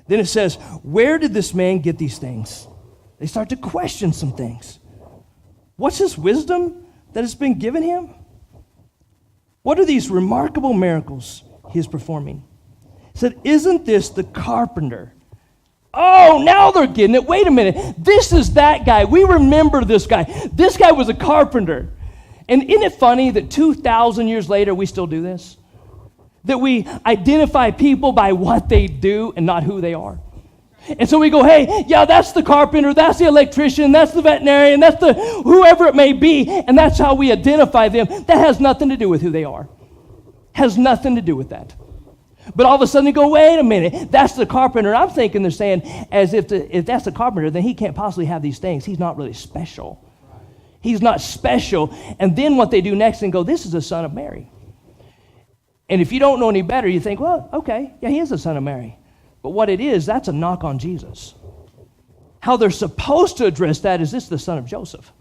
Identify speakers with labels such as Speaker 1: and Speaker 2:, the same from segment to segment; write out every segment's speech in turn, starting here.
Speaker 1: Then it says, where did this man get these things? They start to question some things. What's his wisdom that has been given him? What are these remarkable miracles he is performing? He said, isn't this the carpenter? Oh, now they're getting it. Wait a minute. This is that guy. We remember this guy. This guy was a carpenter. And isn't it funny that 2,000 years later we still do this? That we identify people by what they do and not who they are. And so we go, hey, yeah, that's the carpenter, that's the electrician, that's the veterinarian, that's the whoever it may be, and that's how we identify them. That has nothing to do with who they are. Has nothing to do with that. But all of a sudden they go, wait a minute, that's the carpenter. I'm thinking they're saying, as if that's the carpenter, then he can't possibly have these things. He's not really special. He's not special. And then what they do next and go, this is the son of Mary. And if you don't know any better, you think, well, okay, yeah, he is the son of Mary. But what it is, that's a knock on Jesus. How they're supposed to address that is, this the son of Joseph.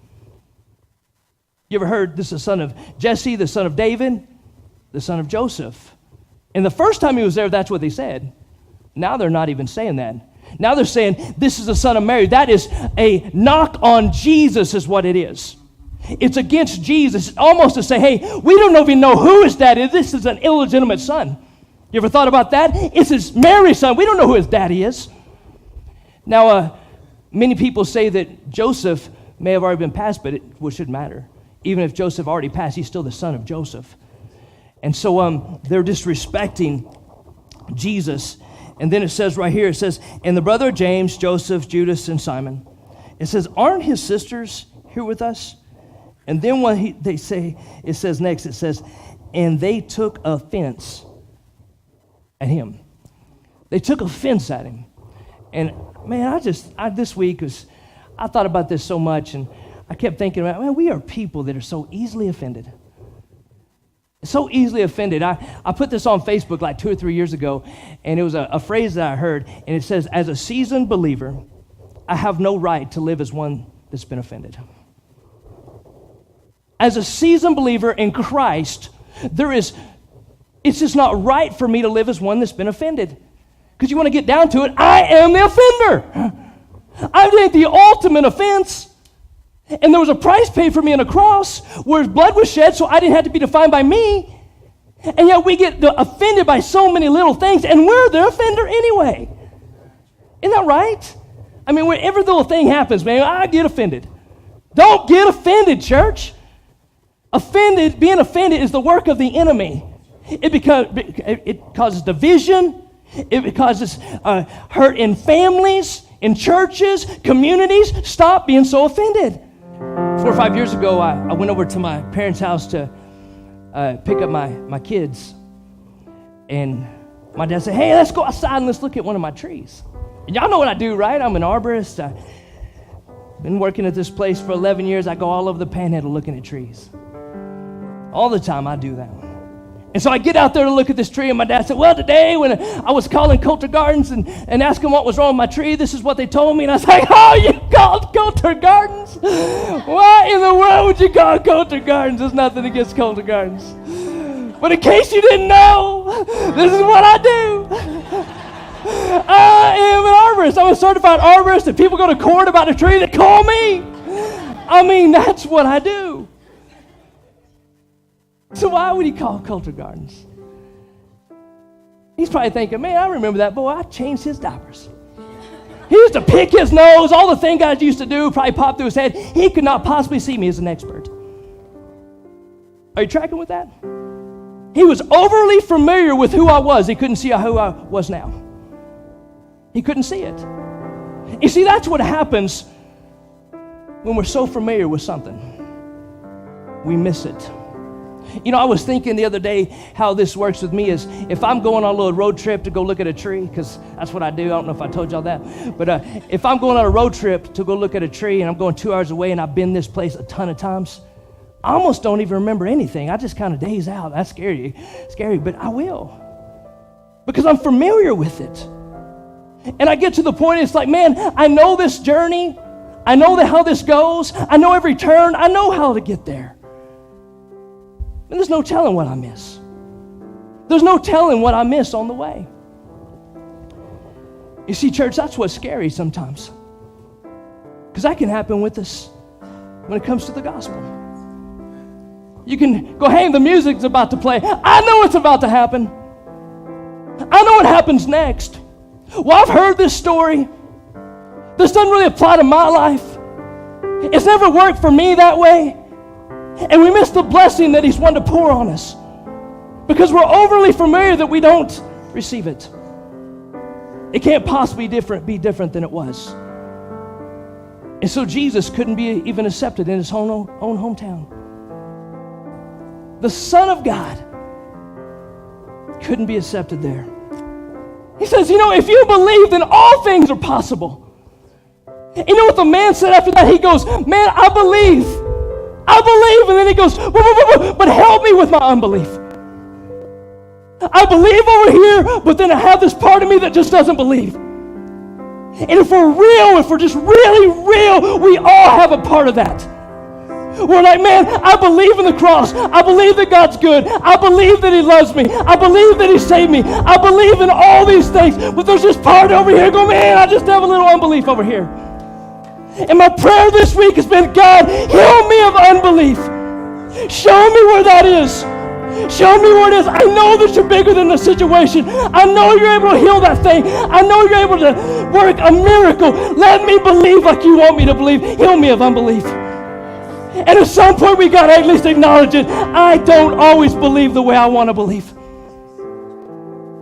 Speaker 1: You ever heard this is the son of Jesse, the son of David, the son of Joseph? And the first time he was there, that's what they said. Now they're not even saying that. Now they're saying, this is the son of Mary. That is a knock on Jesus is what it is. It's against Jesus. It's almost to say, hey, we don't even know who his dad is. This is an illegitimate son. You ever thought about that? It's his Mary's son. We don't know who his daddy is. Now, many people say that Joseph may have already been passed, but it shouldn't matter. Even if Joseph already passed, he's still the son of Joseph. And so they're disrespecting Jesus. And then it says right here, it says, and the brother of James, Joseph, Judas, and Simon. It says, aren't his sisters here with us? And then when they say, it says next, it says, and they took offense at him. They took offense at him. And man, this week I thought about this so much, and I kept thinking about, man, we are people that are so easily offended. So easily offended. I put this on Facebook like 2 or 3 years ago, and it was a phrase that I heard, and it says, as a seasoned believer, I have no right to live as one that's been offended. As a seasoned believer in Christ, it's just not right for me to live as one that's been offended. Because you want to get down to it, I am the offender. I did the ultimate offense. And there was a price paid for me on a cross where his blood was shed so I didn't have to be defined by me. And yet we get offended by so many little things, and we're the offender anyway. Isn't that right? I mean, whenever the little thing happens, man, I get offended. Don't get offended, church. Being offended is the work of the enemy. It causes division. It causes hurt in families, in churches, communities. Stop being so offended. 4 or 5 years ago, I went over to my parents' house to pick up my kids. And my dad said, hey, let's go outside and let's look at one of my trees. And y'all know what I do, right? I'm an arborist. I've been working at this place for 11 years. I go all over the Panhandle looking at trees. All the time I do that. And so I get out there to look at this tree, and my dad said, well, today when I was calling Coulter Gardens and asking what was wrong with my tree, this is what they told me. And I was like, oh, you called Coulter Gardens? Why in the world would you call Coulter Gardens? There's nothing against Coulter Gardens. But in case you didn't know, this is what I do. I am an arborist. I'm a certified arborist. If people go to court about a tree, they call me. I mean, that's what I do. So why would he call Coulter Gardens? He's probably thinking, man, I remember that boy. I changed his diapers. He used to pick his nose. All the things guys used to do probably popped through his head. He could not possibly see me as an expert. Are you tracking with that? He was overly familiar with who I was. He couldn't see who I was now. He couldn't see it. You see, that's what happens when we're so familiar with something. We miss it. You know, I was thinking the other day how this works with me is if I'm going on a little road trip to go look at a tree, because that's what I do. I don't know if I told y'all that. But if I'm going on a road trip to go look at a tree and I'm going 2 hours away and I've been this place a ton of times, I almost don't even remember anything. I just kind of daze out. That's scary, but I will. Because I'm familiar with it. And I get to the point, it's like, man, I know this journey. I know how this goes. I know every turn. I know how to get there. And there's no telling what I miss. There's no telling what I miss on the way. You see, church, that's what's scary sometimes. Because that can happen with us when it comes to the gospel. You can go, hey, the music's about to play. I know what's about to happen. I know what happens next. Well, I've heard this story. This doesn't really apply to my life. It's never worked for me that way. And we miss the blessing that he's wanted to pour on us because we're overly familiar that we don't receive it. It can't possibly be different than it was. And so Jesus couldn't be even accepted in his own hometown. The Son of God couldn't be accepted there. He says, if you believe, then all things are possible. And you know what the man said after that? He goes, man, I believe. And then he goes, but help me with my unbelief. I believe over here, but then I have this part of me that just doesn't believe. And if we're just really real, we all have a part of that. We're like, man, I believe in the cross. I believe that God's good. I believe that he loves me. I believe that he saved me. I believe in all these things. But there's this part over here going, man, I just have a little unbelief over here. And my prayer this week has been, God, heal me of unbelief. Show me where that is. Show me where it is. I know that you're bigger than the situation. I know you're able to heal that thing. I know you're able to work a miracle. Let me believe like you want me to believe. Heal me of unbelief. And at some point we got to at least acknowledge it. I don't always believe the way I want to believe.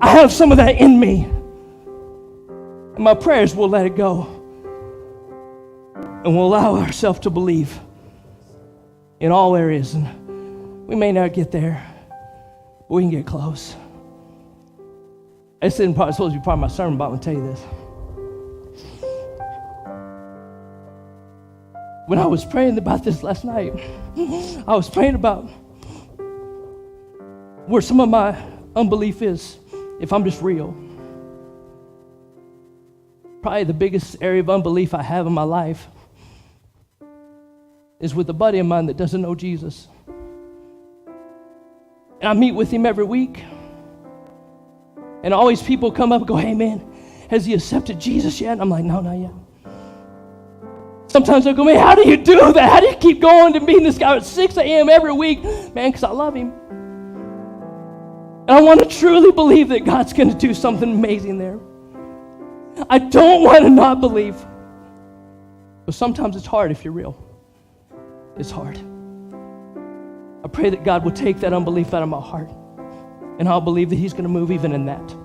Speaker 1: I have some of that in me. And my prayers will let it go. And we'll allow ourselves to believe in all areas. And we may not get there, but we can get close. This isn't supposed to be part of my sermon, but I'm going to tell you this. When I was praying about this last night, I was praying about where some of my unbelief is, if I'm just real. Probably the biggest area of unbelief I have in my life is with a buddy of mine that doesn't know Jesus. And I meet with him every week. And always people come up and go, hey man, has he accepted Jesus yet? And I'm like, no, not yet. Sometimes they'll go, man, how do you do that? How do you keep going to meeting this guy at 6 a.m. every week? Man, because I love him. And I want to truly believe that God's going to do something amazing there. I don't want to not believe. But sometimes it's hard if you're real. It's hard. I pray that God will take that unbelief out of my heart. And I'll believe that he's going to move even in that.